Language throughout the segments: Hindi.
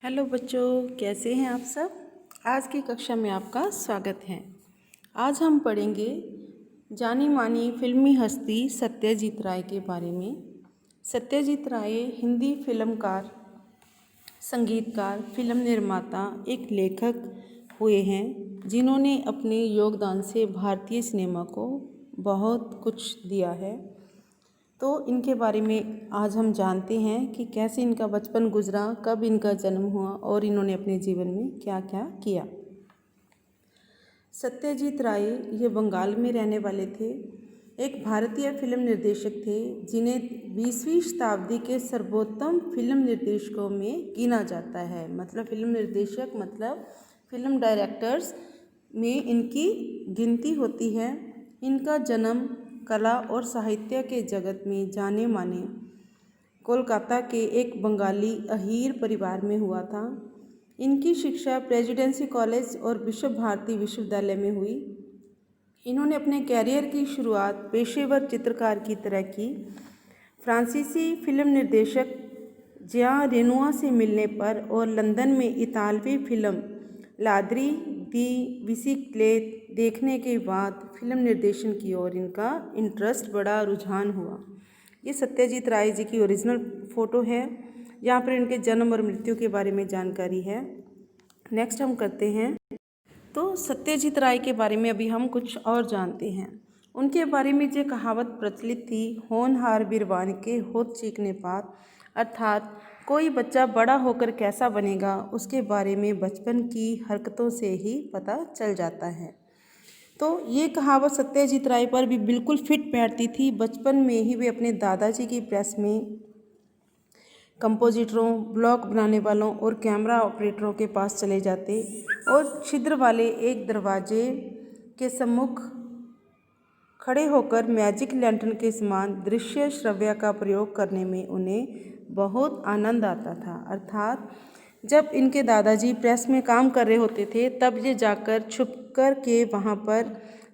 हेलो बच्चों, कैसे हैं आप सब। आज की कक्षा में आपका स्वागत है। आज हम पढ़ेंगे जानी मानी फिल्मी हस्ती सत्यजीत राय के बारे में। सत्यजीत राय हिंदी फिल्मकार, संगीतकार, फिल्म निर्माता, एक लेखक हुए हैं जिन्होंने अपने योगदान से भारतीय सिनेमा को बहुत कुछ दिया है। तो इनके बारे में आज हम जानते हैं कि कैसे इनका बचपन गुजरा, कब इनका जन्म हुआ और इन्होंने अपने जीवन में क्या क्या किया। सत्यजीत राय ये बंगाल में रहने वाले थे। एक भारतीय फिल्म निर्देशक थे जिन्हें 20वीं शताब्दी के सर्वोत्तम फिल्म निर्देशकों में गिना जाता है। मतलब फिल्म निर्देशक मतलब फिल्म डायरेक्टर्स में इनकी गिनती होती है। इनका जन्म कला और साहित्य के जगत में जाने माने कोलकाता के एक बंगाली अहीर परिवार में हुआ था। इनकी शिक्षा प्रेसिडेंसी कॉलेज और विश्व भारती विश्वविद्यालय में हुई। इन्होंने अपने कैरियर की शुरुआत पेशेवर चित्रकार की तरह की। फ्रांसीसी फिल्म निर्देशक जियां रेनुआ से मिलने पर और लंदन में इतालवी फिल्म लाद्री दी बिसिक्लेट देखने के बाद फिल्म निर्देशन की ओर इनका इंटरेस्ट बड़ा, रुझान हुआ। ये सत्यजीत राय जी की ओरिजिनल फ़ोटो है। यहाँ पर इनके जन्म और मृत्यु के बारे में जानकारी है। नेक्स्ट हम करते हैं। तो सत्यजीत राय के बारे में अभी हम कुछ और जानते हैं। उनके बारे में जो कहावत प्रचलित थी, होनहार बीरबान के होठ चीखने पात, अर्थात कोई बच्चा बड़ा होकर कैसा बनेगा उसके बारे में बचपन की हरकतों से ही पता चल जाता है। तो ये कहावत सत्यजीत राय पर भी बिल्कुल फिट बैठती थी। बचपन में ही वे अपने दादाजी की प्रेस में कंपोजिटरों, ब्लॉक बनाने वालों और कैमरा ऑपरेटरों के पास चले जाते और छिद्र वाले एक दरवाजे के सम्मुख खड़े होकर मैजिक लैंटर्न के समान दृश्य श्रव्य का प्रयोग करने में उन्हें बहुत आनंद आता था। अर्थात जब इनके दादाजी प्रेस में काम कर रहे होते थे तब ये जाकर छुप कर के वहाँ पर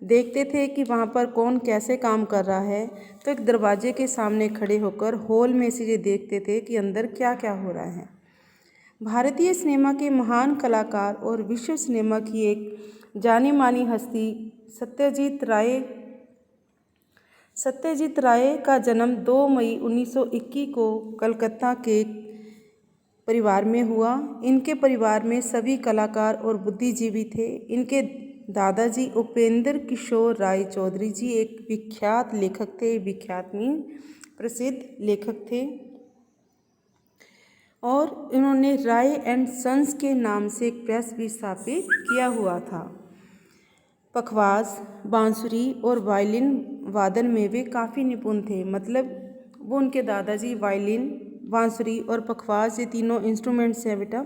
देखते थे कि वहाँ पर कौन कैसे काम कर रहा है। तो एक दरवाजे के सामने खड़े होकर हॉल में से ये देखते थे कि अंदर क्या क्या हो रहा है। भारतीय सिनेमा के महान कलाकार और विश्व सिनेमा की एक जानी मानी हस्ती सत्यजीत राय का जन्म 2 मई 1921 को कलकत्ता के परिवार में हुआ। इनके परिवार में सभी कलाकार और बुद्धिजीवी थे। इनके दादाजी उपेंद्र किशोर राय चौधरी जी एक विख्यात लेखक थे, विख्यात मीन प्रसिद्ध लेखक थे और इन्होंने राय एंड सन्स के नाम से एक प्रेस भी स्थापित किया हुआ था। पखवाज, बांसुरी और वायलिन वादन में वे काफ़ी निपुण थे। मतलब वो उनके दादाजी वायलिन, बांसुरी और पखवाज ये तीनों इंस्ट्रूमेंट्स हैं बेटा,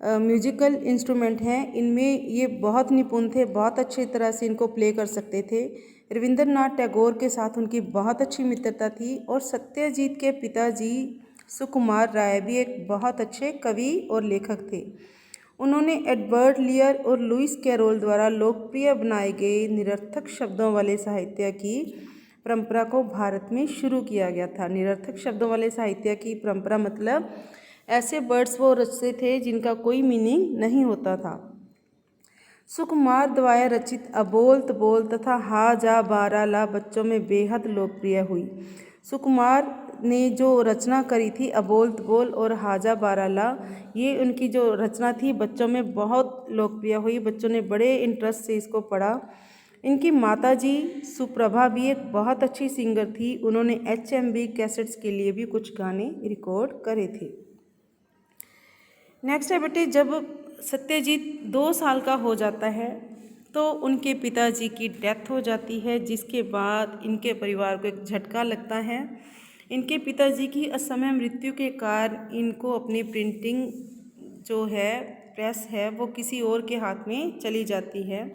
म्यूजिकल इंस्ट्रूमेंट हैं। इनमें ये बहुत निपुण थे, बहुत अच्छी तरह से इनको प्ले कर सकते थे। रविंद्रनाथ टैगोर के साथ उनकी बहुत अच्छी मित्रता थी और सत्यजीत के पिताजी सुकुमार राय भी एक बहुत अच्छे कवि और लेखक थे। उन्होंने एडवर्ड लियर और लुइस कैरोल द्वारा लोकप्रिय बनाए गए निरर्थक शब्दों वाले साहित्य की परंपरा को भारत में शुरू किया गया था। निरर्थक शब्दों वाले साहित्य की परंपरा मतलब ऐसे वर्ड्स वो रचते थे जिनका कोई मीनिंग नहीं होता था। सुकुमार द्वारा रचित अबोल तबोल तथा हा जा बारा ला बच्चों में बेहद लोकप्रिय हुई। सुकुमार ने जो रचना करी थी अबोल तबोल और हाजा बाराला, ये उनकी जो रचना थी बच्चों में बहुत लोकप्रिय हुई। बच्चों ने बड़े इंटरेस्ट से इसको पढ़ा। इनकी माताजी सुप्रभा भी एक बहुत अच्छी सिंगर थी। उन्होंने HMV कैसेट्स के लिए भी कुछ गाने रिकॉर्ड करे थे। नेक्स्ट है बेटे, जब सत्यजीत 2 साल का हो जाता है तो उनके पिताजी की डेथ हो जाती है, जिसके बाद इनके परिवार को एक झटका लगता है। इनके पिताजी की असमय मृत्यु के कारण इनको अपनी प्रिंटिंग जो है प्रेस है वो किसी और के हाथ में चली जाती है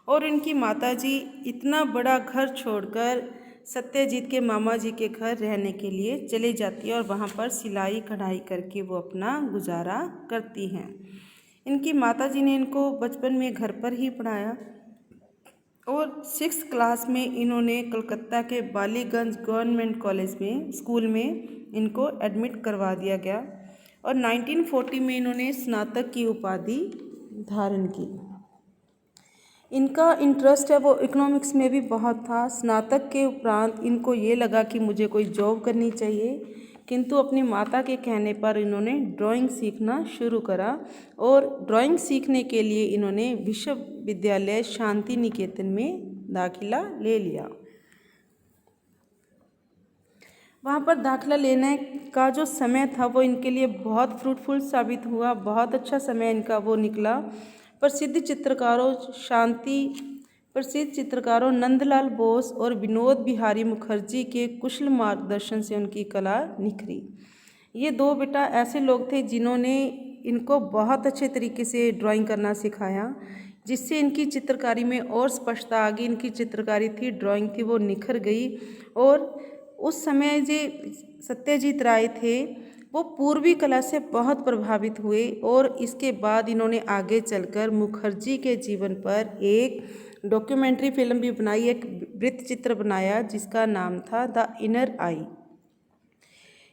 और इनकी माताजी इतना बड़ा घर छोड़कर सत्यजीत के मामा जी के घर रहने के लिए चली जाती है और वहाँ पर सिलाई कढ़ाई करके वो अपना गुजारा करती हैं। इनकी माताजी ने इनको बचपन में घर पर ही पढ़ाया और 6th क्लास में इन्होंने कलकत्ता के बालीगंज गवर्नमेंट कॉलेज में स्कूल में इनको एडमिट करवा दिया गया। और 1940 में इन्होंने स्नातक की उपाधि धारण की। इनका इंटरेस्ट है वो इकोनॉमिक्स में भी बहुत था। स्नातक के उपरांत इनको ये लगा कि मुझे कोई जॉब करनी चाहिए, किंतु अपनी माता के कहने पर इन्होंने ड्राइंग सीखना शुरू करा और ड्राइंग सीखने के लिए इन्होंने विश्वविद्यालय शांति निकेतन में दाखिला ले लिया। वहाँ पर दाखिला लेने का जो समय था वो इनके लिए बहुत फ्रूटफुल साबित हुआ, बहुत अच्छा समय इनका वो निकला। प्रसिद्ध चित्रकारों नंदलाल बोस और विनोद बिहारी मुखर्जी के कुशल मार्गदर्शन से उनकी कला निखरी। ये दो बेटा ऐसे लोग थे जिन्होंने इनको बहुत अच्छे तरीके से ड्राइंग करना सिखाया, जिससे इनकी चित्रकारी में और स्पष्टता आ गई। इनकी चित्रकारी थी, ड्राइंग थी, वो निखर गई। और उस समय जो सत्यजीत राय थे वो पूर्वी कला से बहुत प्रभावित हुए और इसके बाद इन्होंने आगे चलकर मुखर्जी के जीवन पर एक डॉक्यूमेंट्री फिल्म भी बनाई, एक वृत्त चित्र बनाया जिसका नाम था द इनर आई।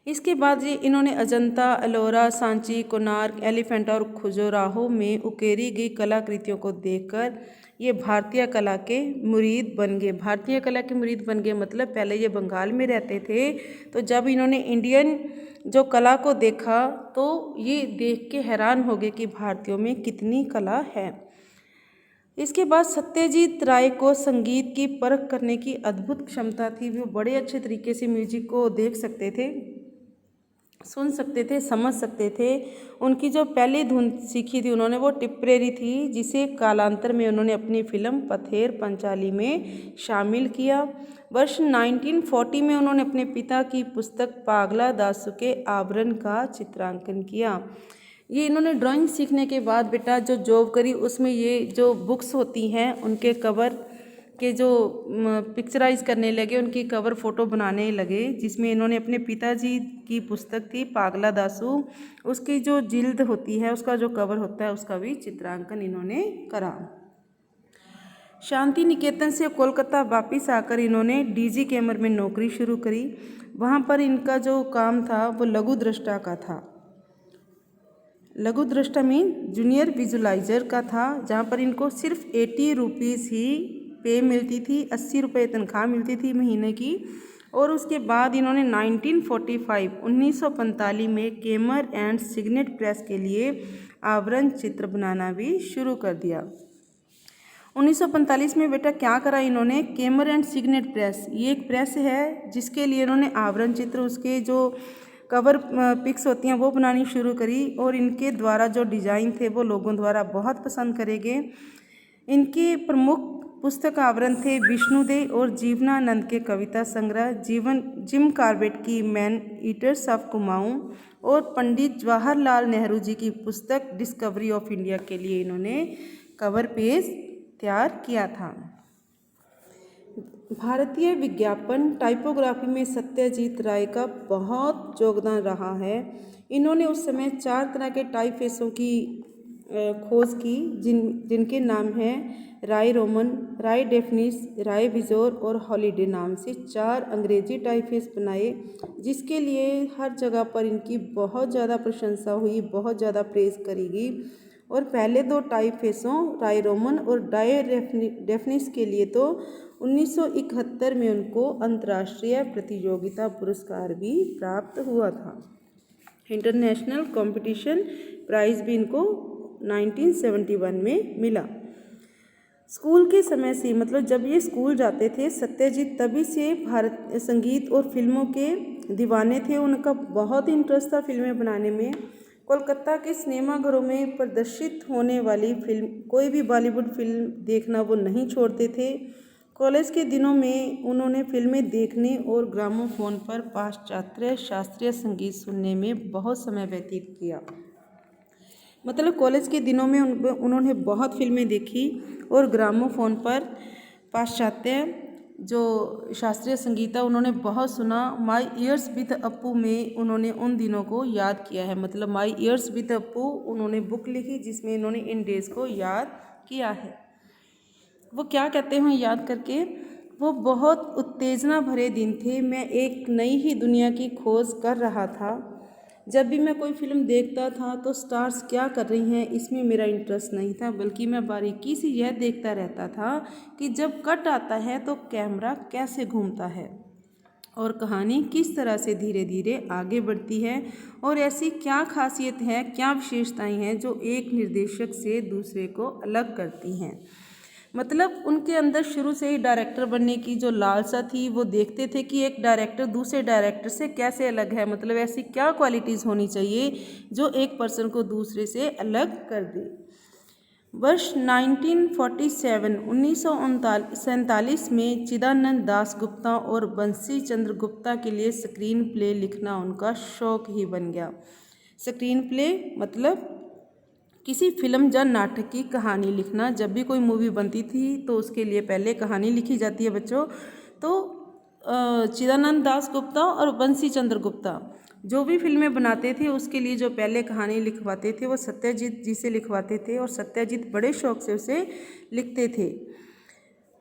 इसके बाद इन्होंने अजंता, एलोरा, सांची, कोणार्क, एलिफेंटा और खजुराहो में उकेरी गई कलाकृतियों को देखकर ये भारतीय कला के मुरीद बन गए। भारतीय कला के मुरीद बन गए मतलब पहले ये बंगाल में रहते थे, तो जब इन्होंने इंडियन जो कला को देखा तो ये देख के हैरान हो गए कि भारतीयों में कितनी कला है। इसके बाद सत्यजीत राय को संगीत की परख करने की अद्भुत क्षमता थी। वो बड़े अच्छे तरीके से म्यूजिक को देख सकते थे, सुन सकते थे, समझ सकते थे। उनकी जो पहली धुन सीखी थी उन्होंने वो टिप्परेरी थी, जिसे कालांतर में उन्होंने अपनी फिल्म पथेर पंचाली में शामिल किया। वर्ष 1940 में उन्होंने अपने पिता की पुस्तक पागला दासु के आवरण का चित्रांकन किया। ये इन्होंने ड्राइंग सीखने के बाद बेटा जो जॉब करी उसमें ये जो बुक्स होती हैं उनके कवर के जो पिक्चराइज करने लगे, उनकी कवर फ़ोटो बनाने लगे, जिसमें इन्होंने अपने पिताजी की पुस्तक थी पागला दासु, उसकी जो जिल्द होती है, उसका जो कवर होता है, उसका भी चित्रांकन इन्होंने करा। शांति निकेतन से कोलकाता वापस आकर इन्होंने डीजी कैमर में नौकरी शुरू करी। वहाँ पर इनका जो काम था वो लघु दृष्टा का था। लघु दृष्टा मीन जूनियर विजुलाइजर का था, जहाँ पर इनको सिर्फ 80 रुपीज़ ही पे मिलती थी, 80 रुपये तनख्वाह मिलती थी महीने की। और उसके बाद इन्होंने 1945 में केमर एंड सिग्नेट प्रेस के लिए आवरण चित्र बनाना भी शुरू कर दिया। 1945 में बेटा क्या करा इन्होंने, केमर एंड सिग्नेट प्रेस, ये एक प्रेस है जिसके लिए इन्होंने आवरण चित्र, उसके जो कवर पिक्स होती हैं वो बनानी शुरू करी। और इनके द्वारा जो डिज़ाइन थे वो लोगों द्वारा बहुत पसंद करे गए। इनके प्रमुख पुस्तक आवरण थे विष्णुदेव और जीवनानंद के कविता संग्रह, जिम कॉर्बेट की मैन ईटर्स ऑफ कुमाऊं और पंडित जवाहरलाल नेहरू जी की पुस्तक डिस्कवरी ऑफ इंडिया के लिए इन्होंने कवर पेज तैयार किया था। भारतीय विज्ञापन टाइपोग्राफी में सत्यजीत राय का बहुत योगदान रहा है। इन्होंने उस समय 4 तरह के टाइपफेसों की खोज की, जिनके नाम हैं राय रोमन, राय डेफिनिस, राय विजोर और हॉलीडे नाम से 4 अंग्रेजी टाइपफेस बनाए, जिसके लिए हर जगह पर इनकी बहुत ज़्यादा प्रशंसा हुई, बहुत ज़्यादा प्रेज़ करी गई। और पहले 2 टाइपफेसों राय रोमन और राय डेफिनिस के लिए तो 1971 में उनको अंतर्राष्ट्रीय प्रतियोगिता पुरस्कार भी प्राप्त हुआ था। इंटरनेशनल कंपटीशन प्राइज़ भी इनको 1971 में मिला। स्कूल के समय से, मतलब जब ये स्कूल जाते थे सत्यजीत, तभी से भारत संगीत और फिल्मों के दीवाने थे। उनका बहुत इंटरेस्ट था फिल्में बनाने में। कोलकाता के सिनेमाघरों में प्रदर्शित होने वाली फिल्म, कोई भी बॉलीवुड फिल्म देखना वो नहीं छोड़ते थे। कॉलेज के दिनों में उन्होंने फिल्में देखने और ग्रामोफोन पर पाश्चात्य शास्त्रीय संगीत सुनने में बहुत समय व्यतीत किया। मतलब कॉलेज के दिनों में उन्होंने बहुत फिल्में देखी और ग्रामोफोन पर पाश्चात्य जो शास्त्रीय संगीत है उन्होंने बहुत सुना। माई ईयर्स विद अप्पू में उन्होंने उन दिनों को याद किया है। मतलब माई ईयर्स विद अप्पू उन्होंने बुक लिखी जिसमें इन्होंने इन डेज़ को याद किया है। वो क्या कहते हैं याद करके, वो बहुत उत्तेजना भरे दिन थे। मैं एक नई ही दुनिया की खोज कर रहा था। जब भी मैं कोई फिल्म देखता था तो स्टार्स क्या कर रही हैं इसमें मेरा इंटरेस्ट नहीं था, बल्कि मैं बारीकी से यह देखता रहता था कि जब कट आता है तो कैमरा कैसे घूमता है और कहानी किस तरह से धीरे धीरे आगे बढ़ती है और ऐसी क्या खासियत है, क्या विशेषताएं हैं जो एक निर्देशक से दूसरे को अलग करती हैं। मतलब उनके अंदर शुरू से ही डायरेक्टर बनने की जो लालसा थी, वो देखते थे कि एक डायरेक्टर दूसरे डायरेक्टर से कैसे अलग है, मतलब ऐसी क्या क्वालिटीज़ होनी चाहिए जो एक पर्सन को दूसरे से अलग कर दे। वर्ष 1947 में चिदानंद दास गुप्ता और बंसी चंद्र गुप्ता के लिए स्क्रीन प्ले लिखना उनका शौक ही बन गया। स्क्रीन प्ले मतलब किसी फिल्म या नाटक की कहानी लिखना। जब भी कोई मूवी बनती थी तो उसके लिए पहले कहानी लिखी जाती है बच्चों। तो चिदानंद दास गुप्ता और बंसी चंद्र गुप्ता जो भी फिल्में बनाते थे उसके लिए जो पहले कहानी लिखवाते थे वो सत्यजीत जी से लिखवाते थे और सत्यजीत बड़े शौक से उसे लिखते थे।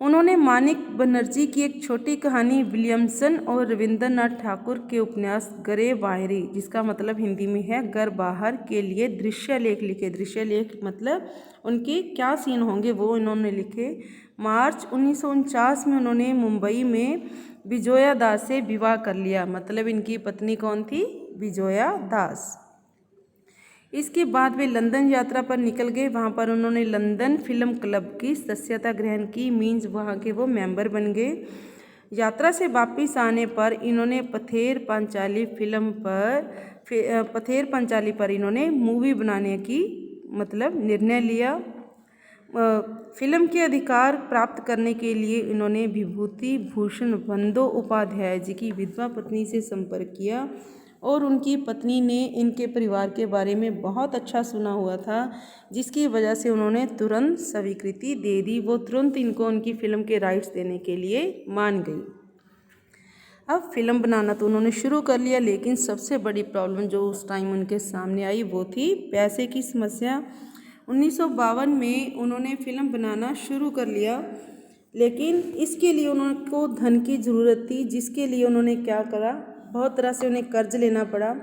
उन्होंने मानिक बनर्जी की एक छोटी कहानी विलियमसन और रविंद्रनाथ ठाकुर के उपन्यास गरे बाहरी, जिसका मतलब हिंदी में है घर बाहर, के लिए दृश्य लेख लिखे। दृश्य लेख मतलब उनके क्या सीन होंगे वो इन्होंने लिखे। मार्च 1949 में उन्होंने मुंबई में विजया दास से विवाह कर लिया। मतलब इनकी पत्नी कौन थी? विजया दास। इसके बाद वे लंदन यात्रा पर निकल गए। वहाँ पर उन्होंने लंदन फिल्म क्लब की सदस्यता ग्रहण की, मीन्स वहाँ के वो मेंबर बन गए। यात्रा से वापस आने पर इन्होंने पथेर पंचाली पर इन्होंने मूवी बनाने की मतलब निर्णय लिया। फिल्म के अधिकार प्राप्त करने के लिए इन्होंने विभूति भूषण बंदोपाध्याय जी की विधवा पत्नी से संपर्क किया और उनकी पत्नी ने इनके परिवार के बारे में बहुत अच्छा सुना हुआ था, जिसकी वजह से उन्होंने तुरंत स्वीकृति दे दी। वो तुरंत इनको उनकी फ़िल्म के राइट्स देने के लिए मान गई। अब फिल्म बनाना तो उन्होंने शुरू कर लिया, लेकिन सबसे बड़ी प्रॉब्लम जो उस टाइम उनके सामने आई वो थी पैसे की समस्या। 1952 में उन्होंने फिल्म बनाना शुरू कर लिया, लेकिन इसके लिए उनको धन की ज़रूरत थी, जिसके लिए उन्होंने क्या करा, बहुत तरह से उन्हें कर्ज लेना पड़ा।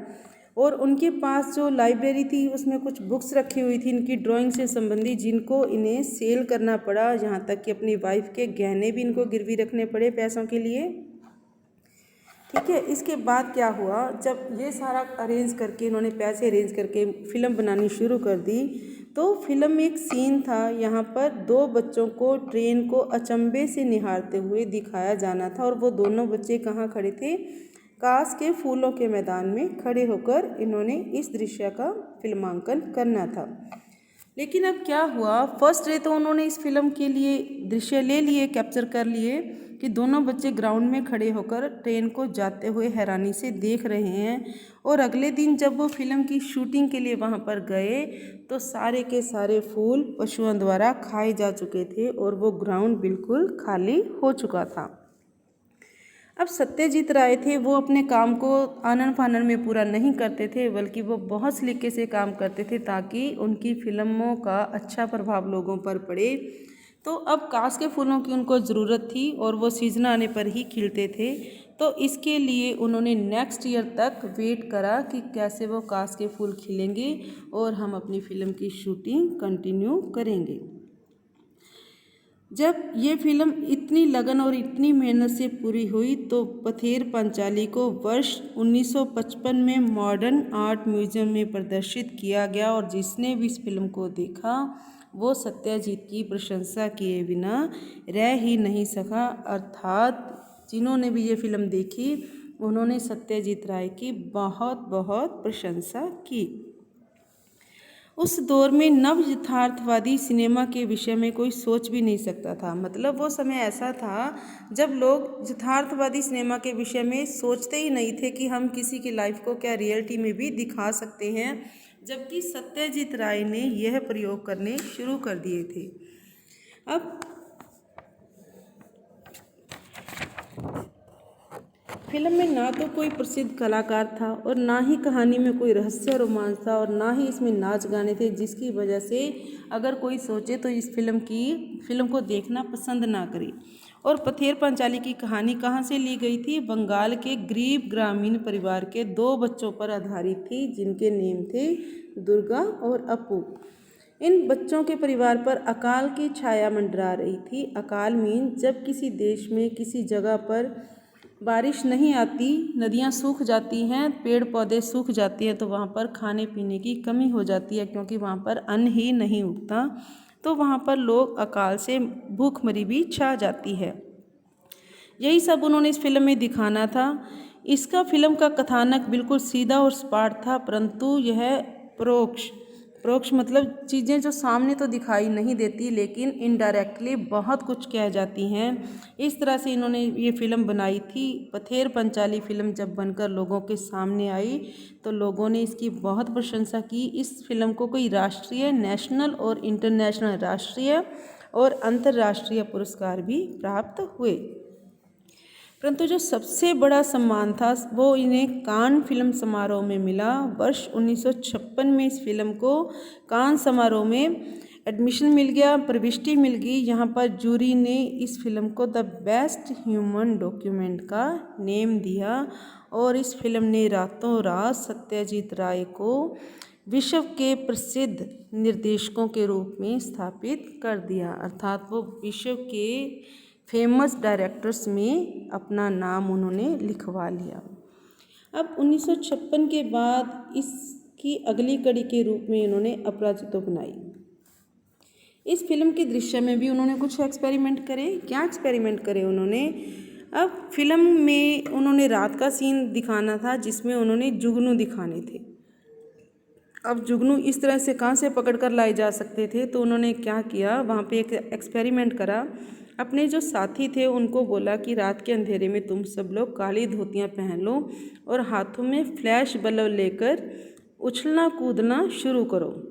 और उनके पास जो लाइब्रेरी थी उसमें कुछ बुक्स रखी हुई थी इनकी ड्राइंग से संबंधित, जिनको इन्हें सेल करना पड़ा। यहाँ तक कि अपनी वाइफ के गहने भी इनको गिरवी रखने पड़े पैसों के लिए। ठीक है, इसके बाद क्या हुआ, जब ये सारा अरेंज करके इन्होंने पैसे अरेंज करके फ़िल्म बनानी शुरू कर दी, तो फिल्म में एक सीन था, यहाँ पर दो बच्चों को ट्रेन को अचंभे से निहारते हुए दिखाया जाना था। और वो दोनों बच्चे कहाँ खड़े थे? कास के फूलों के मैदान में खड़े होकर इन्होंने इस दृश्य का फिल्मांकन करना था। लेकिन अब क्या हुआ, फर्स्ट डे तो उन्होंने इस फिल्म के लिए दृश्य ले लिए, कैप्चर कर लिए कि दोनों बच्चे ग्राउंड में खड़े होकर ट्रेन को जाते हुए हैरानी से देख रहे हैं। और अगले दिन जब वो फिल्म की शूटिंग के लिए वहाँ पर गए तो सारे के सारे फूल पशुओं द्वारा खाए जा चुके थे और वो ग्राउंड बिल्कुल खाली हो चुका था। अब सत्यजीत राय थे, वो अपने काम को आनन फानन में पूरा नहीं करते थे, बल्कि वो बहुत सलीके से काम करते थे ताकि उनकी फिल्मों का अच्छा प्रभाव लोगों पर पड़े। तो अब कास के फूलों की उनको ज़रूरत थी और वो सीजन आने पर ही खिलते थे। तो इसके लिए उन्होंने नेक्स्ट ईयर तक वेट करा कि कैसे वो कास के फूल खिलेंगे और हम अपनी फ़िल्म की शूटिंग कंटिन्यू करेंगे। जब ये फिल्म इतनी लगन और इतनी मेहनत से पूरी हुई तो पथेर पंचाली को वर्ष 1955 में मॉडर्न आर्ट म्यूजियम में प्रदर्शित किया गया और जिसने भी इस फिल्म को देखा वो सत्यजीत की प्रशंसा किए बिना रह ही नहीं सका। अर्थात जिन्होंने भी ये फिल्म देखी उन्होंने सत्यजीत राय की बहुत बहुत प्रशंसा की। उस दौर में नव यथार्थवादी सिनेमा के विषय में कोई सोच भी नहीं सकता था। मतलब वो समय ऐसा था जब लोग यथार्थवादी सिनेमा के विषय में सोचते ही नहीं थे कि हम किसी की लाइफ को क्या रियलिटी में भी दिखा सकते हैं, जबकि सत्यजीत राय ने यह प्रयोग करने शुरू कर दिए थे। अब फिल्म में ना तो कोई प्रसिद्ध कलाकार था और ना ही कहानी में कोई रहस्य रोमांच था और ना ही इसमें नाच गाने थे, जिसकी वजह से अगर कोई सोचे तो इस फिल्म को देखना पसंद ना करे। और पथेर पांचाली की कहानी कहाँ से ली गई थी? बंगाल के गरीब ग्रामीण परिवार के 2 बच्चों पर आधारित थी, जिनके नेम थे दुर्गा और अपू। इन बच्चों के परिवार पर अकाल की छाया मंडरा रही थी। अकाल मीन जब किसी देश में किसी जगह पर बारिश नहीं आती, नदियाँ सूख जाती हैं, पेड़ पौधे सूख जाते हैं, तो वहाँ पर खाने पीने की कमी हो जाती है, क्योंकि वहाँ पर अन्न ही नहीं उगता, तो वहाँ पर लोग अकाल से भूखमरी भी छा जाती है। यही सब उन्होंने इस फिल्म में दिखाना था। इसका फिल्म का कथानक बिल्कुल सीधा और सपाट था, परंतु यह परोक्ष मतलब चीज़ें जो सामने तो दिखाई नहीं देती, लेकिन इनडायरेक्टली बहुत कुछ कह जाती हैं। इस तरह से इन्होंने ये फिल्म बनाई थी। पथेर पंचाली फिल्म जब बनकर लोगों के सामने आई तो लोगों ने इसकी बहुत प्रशंसा की। इस फिल्म को कोई राष्ट्रीय, नेशनल और इंटरनेशनल, राष्ट्रीय और अंतर्राष्ट्रीय पुरस्कार भी प्राप्त हुए। परंतु जो सबसे बड़ा सम्मान था वो इन्हें कान फिल्म समारोह में मिला। वर्ष 1956 में इस फिल्म को कान समारोह में एडमिशन मिल गया, प्रविष्टि मिल गई। यहाँ पर जूरी ने इस फिल्म को द बेस्ट ह्यूमन डॉक्यूमेंट का नेम दिया और इस फिल्म ने रातों रात सत्यजीत राय को विश्व के प्रसिद्ध निर्देशकों के रूप में स्थापित कर दिया, अर्थात वो विश्व के फेमस डायरेक्टर्स में अपना नाम उन्होंने लिखवा लिया। अब 1956 के बाद इसकी अगली कड़ी के रूप में इन्होंने अपराजितो बनाई। इस फिल्म के दृश्य में भी उन्होंने कुछ एक्सपेरिमेंट करे। क्या एक्सपेरिमेंट करे उन्होंने? अब फिल्म में उन्होंने रात का सीन दिखाना था, जिसमें उन्होंने जुगनू दिखाने थे। अब जुगनू इस तरह से कहाँ से पकड़ कर लाए जा सकते थे, तो उन्होंने क्या किया, वहाँ पे एक एक्सपेरिमेंट करा। अपने जो साथी थे उनको बोला कि रात के अंधेरे में तुम सब लोग काली धोतियाँ पहन लो और हाथों में फ्लैश बल्ब लेकर उछलना कूदना शुरू करो,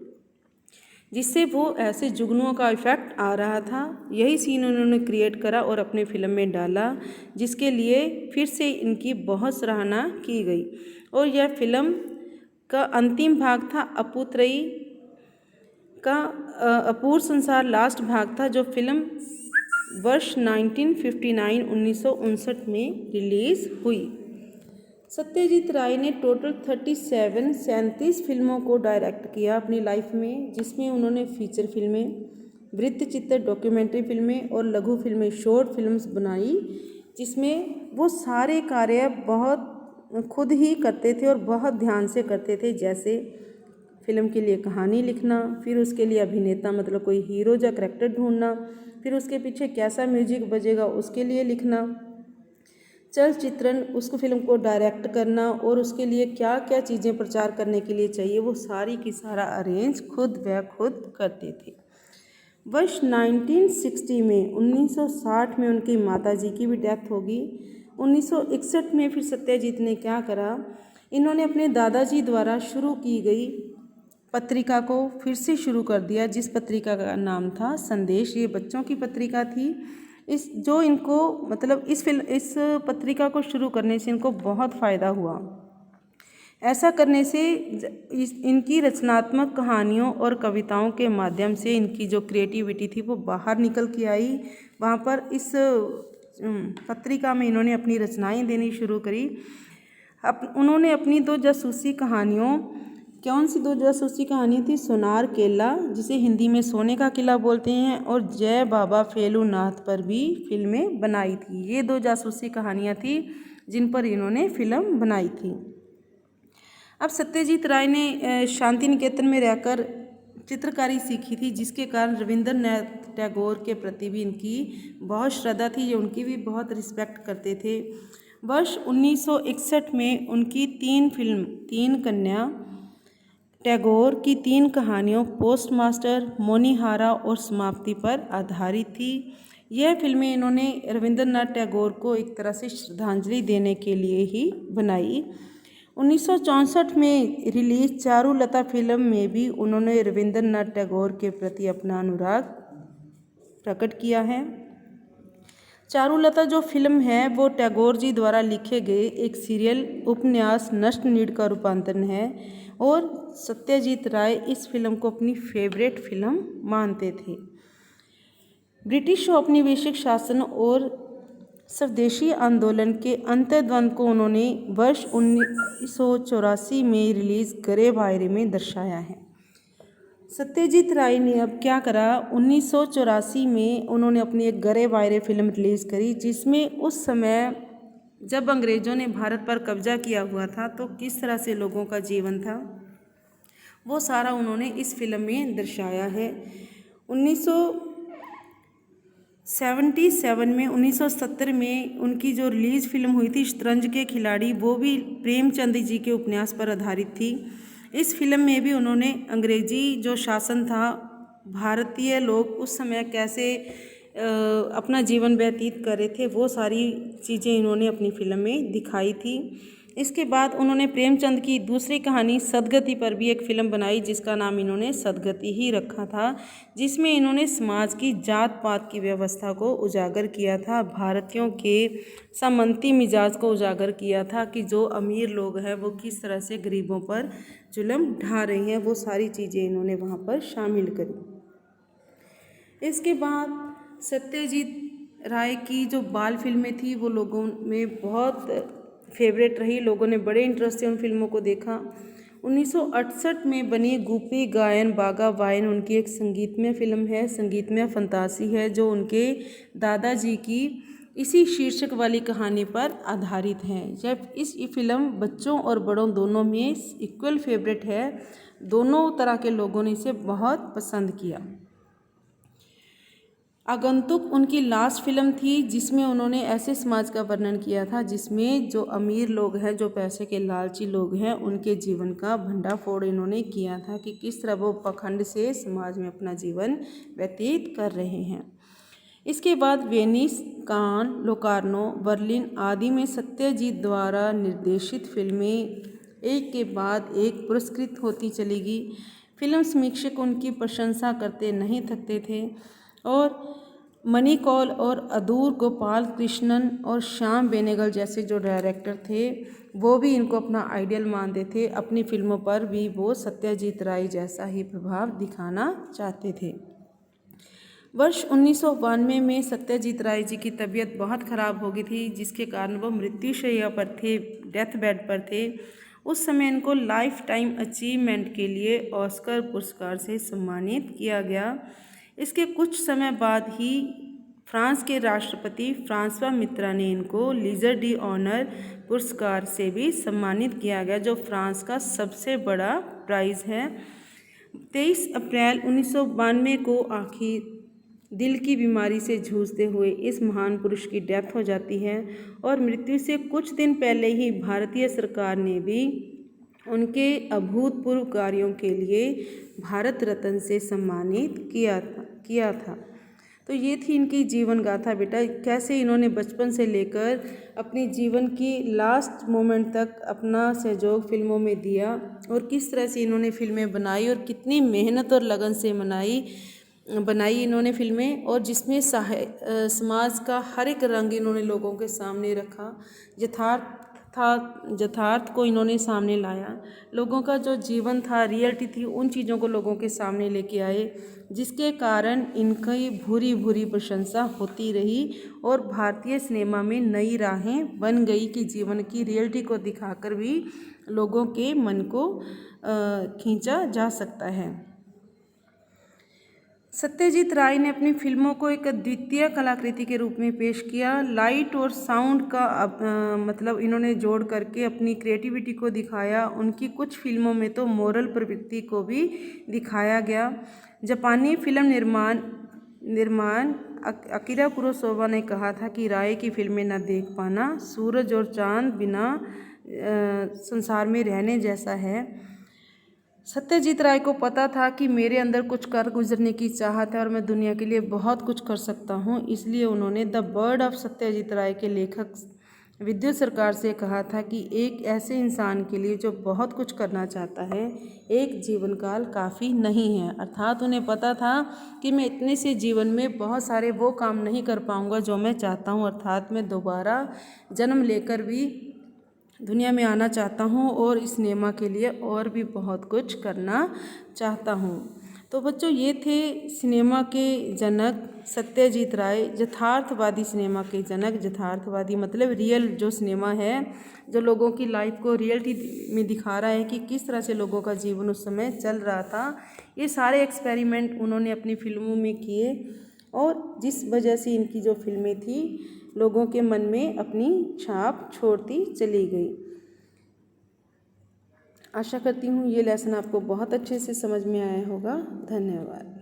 जिससे वो ऐसे जुगनुओं का इफ़ेक्ट आ रहा था। यही सीन उन्होंने क्रिएट करा और अपने फिल्म में डाला, जिसके लिए फिर से इनकी बहुत सराहना की गई। और यह फिल्म का अंतिम भाग था अपूत्रयी का अपूर्व संसार लास्ट भाग था, जो फिल्म वर्ष 1959 में रिलीज़ हुई। सत्यजीत राय ने टोटल 37 फिल्मों को डायरेक्ट किया अपनी लाइफ में, जिसमें उन्होंने फीचर फिल्में, वृत्तचित्र, डॉक्यूमेंट्री फिल्में और लघु फिल्में, शॉर्ट फिल्म्स बनाई, जिसमें वो सारे कार्य बहुत खुद ही करते थे और बहुत ध्यान से करते थे। जैसे फिल्म के लिए कहानी लिखना, फिर उसके लिए अभिनेता मतलब कोई हीरो या करेक्टर ढूंढना, फिर उसके पीछे कैसा म्यूजिक बजेगा उसके लिए लिखना, चलचित्रण, उसको फिल्म को डायरेक्ट करना और उसके लिए क्या क्या चीज़ें प्रचार करने के लिए चाहिए, वो सारी की सारा अरेंज खुद व खुद करते थे। वर्ष 1960 में 1960 में उनकी माताजी की भी डेथ होगी। 1961 में फिर सत्यजीत ने क्या करा, इन्होंने अपने दादाजी द्वारा शुरू की गई पत्रिका को फिर से शुरू कर दिया, जिस पत्रिका का नाम था संदेश। ये बच्चों की पत्रिका थी। इस पत्रिका को शुरू करने से इनको बहुत फ़ायदा हुआ। ऐसा करने से इनकी रचनात्मक कहानियों और कविताओं के माध्यम से इनकी जो क्रिएटिविटी थी वो बाहर निकल के आई। वहाँ पर इस पत्रिका में इन्होंने अपनी रचनाएं देनी शुरू करी। उन्होंने अपनी 2 जासूसी कहानियों, कौन सी 2 जासूसी कहानी थी? सोनार केला, जिसे हिंदी में सोने का किला बोलते हैं, और जय बाबा फेलू नाथ पर भी फिल्में बनाई थी। ये 2 जासूसी कहानियाँ थी जिन पर इन्होंने फिल्म बनाई थी। अब सत्यजीत राय ने शांति निकेतन में रहकर चित्रकारी सीखी थी, जिसके कारण रविंद्रनाथ टैगोर के प्रति भी इनकी बहुत श्रद्धा थी, ये उनकी भी बहुत रिस्पेक्ट करते थे। वर्ष 1961 में उनकी 3 फिल्म, 3 कन्या, टैगोर की 3 कहानियों पोस्टमास्टर, मोनीहारा और समाप्ति पर आधारित थी। यह फिल्में इन्होंने रविंद्रनाथ टैगोर को एक तरह से श्रद्धांजलि देने के लिए ही बनाई। 1964 में रिलीज चारुलता फिल्म में भी उन्होंने रविंद्रनाथ टैगोर के प्रति अपना अनुराग प्रकट किया है। चारुलता जो फिल्म है वो टैगोर जी द्वारा लिखे गए एक सीरियल उपन्यास नष्ट नीड का रूपांतरण है और सत्यजीत राय इस फिल्म को अपनी फेवरेट फिल्म मानते थे। ब्रिटिश औपनिवेशिक शासन और स्वदेशी आंदोलन के अंतर्द्वंद को उन्होंने वर्ष 1984 में रिलीज गरे वायरे में दर्शाया है। सत्यजीत राय ने अब क्या करा, 1984 में उन्होंने अपनी एक गरे वायरे फिल्म रिलीज़ करी, जिसमें उस समय जब अंग्रेज़ों ने भारत पर कब्जा किया हुआ था तो किस तरह से लोगों का जीवन था, वो सारा उन्होंने इस फिल्म में दर्शाया है। 1977 में 1970 में उनकी जो रिलीज़ फिल्म हुई थी शतरंज के खिलाड़ी, वो भी प्रेमचंद जी के उपन्यास पर आधारित थी। इस फिल्म में भी उन्होंने अंग्रेजी जो शासन था, भारतीय लोग उस समय कैसे अपना जीवन व्यतीत कर रहे थे, वो सारी चीज़ें इन्होंने अपनी फिल्म में दिखाई थी। इसके बाद उन्होंने प्रेमचंद की दूसरी कहानी सदगति पर भी एक फ़िल्म बनाई, जिसका नाम इन्होंने सदगति ही रखा था, जिसमें इन्होंने समाज की जात पात की व्यवस्था को उजागर किया था, भारतीयों के सामंती मिजाज को उजागर किया था कि जो अमीर लोग हैं वो किस तरह से गरीबों पर जुल्म ढा रही हैं, वो सारी चीज़ें इन्होंने वहाँ पर शामिल करी। इसके बाद सत्यजीत राय की जो बाल फिल्में थी वो लोगों में बहुत फेवरेट रही, लोगों ने बड़े इंटरेस्ट से उन फिल्मों को देखा। 1968 में बनी गुपी गायन बागा वायन उनकी एक संगीतमय फिल्म है, संगीतमय फंतासी है, जो उनके दादाजी की इसी शीर्षक वाली कहानी पर आधारित है। जब इस फिल्म बच्चों और बड़ों दोनों में इक्वल फेवरेट है, दोनों तरह के लोगों ने इसे बहुत पसंद किया। आगंतुक उनकी लास्ट फिल्म थी, जिसमें उन्होंने ऐसे समाज का वर्णन किया था जिसमें जो अमीर लोग हैं, जो पैसे के लालची लोग हैं, उनके जीवन का भंडाफोड़ इन्होंने किया था कि किस तरह वो पाखंड से समाज में अपना जीवन व्यतीत कर रहे हैं। इसके बाद वेनिस, कान, लोकार्नो, बर्लिन आदि में सत्यजीत द्वारा निर्देशित फिल्में एक के बाद एक पुरस्कृत होती चली गई। फिल्म समीक्षक उनकी प्रशंसा करते नहीं थकते थे और मणि कौल और अदूर गोपाल कृष्णन और श्याम बेनेगल जैसे जो डायरेक्टर थे, वो भी इनको अपना आइडियल मानते थे। अपनी फिल्मों पर भी वो सत्यजीत राय जैसा ही प्रभाव दिखाना चाहते थे। वर्ष 1992 में सत्यजीत राय जी की तबीयत बहुत ख़राब हो गई थी, जिसके कारण वो मृत्युशैया पर थे, डेथ बेड पर थे। उस समय इनको लाइफ टाइम अचीवमेंट के लिए ऑस्कर पुरस्कार से सम्मानित किया गया। इसके कुछ समय बाद ही फ्रांस के राष्ट्रपति फ्रांसवा मित्रा ने इनको लीजर डी ऑनर पुरस्कार से भी सम्मानित किया गया, जो फ्रांस का सबसे बड़ा प्राइज़ है। 23 अप्रैल 1992 को आखिर दिल की बीमारी से जूझते हुए इस महान पुरुष की डेथ हो जाती है और मृत्यु से कुछ दिन पहले ही भारतीय सरकार ने भी उनके अभूतपूर्व कार्यों के लिए भारत रत्न से सम्मानित किया था। तो ये थी इनकी जीवन गाथा बेटा, कैसे इन्होंने बचपन से लेकर अपनी जीवन की लास्ट मोमेंट तक अपना सहयोग फिल्मों में दिया और किस तरह से इन्होंने फिल्में बनाई और कितनी मेहनत और लगन से बनाई इन्होंने फिल्में, और जिसमें समाज का हर एक रंग इन्होंने लोगों के सामने रखा। यथार्थ को इन्होंने सामने लाया, लोगों का जो जीवन था, रियलिटी थी, उन चीज़ों को लोगों के सामने लेके आए, जिसके कारण इनकी भूरी भूरी प्रशंसा होती रही और भारतीय सिनेमा में नई राहें बन गई कि जीवन की रियलिटी को दिखाकर भी लोगों के मन को खींचा जा सकता है। सत्यजीत राय ने अपनी फिल्मों को एक अद्वितीय कलाकृति के रूप में पेश किया। लाइट और साउंड का मतलब इन्होंने जोड़ करके अपनी क्रिएटिविटी को दिखाया। उनकी कुछ फिल्मों में तो मोरल प्रवृत्ति को भी दिखाया गया। जापानी फिल्म निर्माण अकिरा कुरोसावा ने कहा था कि राय की फिल्में न देख पाना सूरज और चांद बिना संसार में रहने जैसा है। सत्यजीत राय को पता था कि मेरे अंदर कुछ कर गुजरने की चाहत है और मैं दुनिया के लिए बहुत कुछ कर सकता हूँ, इसलिए उन्होंने द बर्ड ऑफ सत्यजीत राय के लेखक विद्युत सरकार से कहा था कि एक ऐसे इंसान के लिए जो बहुत कुछ करना चाहता है, एक जीवन काल काफ़ी नहीं है। अर्थात उन्हें पता था कि मैं इतने से जीवन में बहुत सारे वो काम नहीं कर पाऊँगा जो मैं चाहता हूँ, अर्थात मैं दोबारा जन्म लेकर भी दुनिया में आना चाहता हूँ और इस सिनेमा के लिए और भी बहुत कुछ करना चाहता हूँ। तो बच्चों ये थे सिनेमा के जनक सत्यजीत राय, यथार्थवादी सिनेमा के जनक। यथार्थवादी मतलब रियल जो सिनेमा है, जो लोगों की लाइफ को रियलिटी में दिखा रहा है कि किस तरह से लोगों का जीवन उस समय चल रहा था। ये सारे एक्सपेरिमेंट उन्होंने अपनी फिल्मों में किए और जिस वजह से इनकी जो फिल्में थी लोगों के मन में अपनी छाप छोड़ती चली गई। आशा करती हूँ ये लेसन आपको बहुत अच्छे से समझ में आया होगा। धन्यवाद।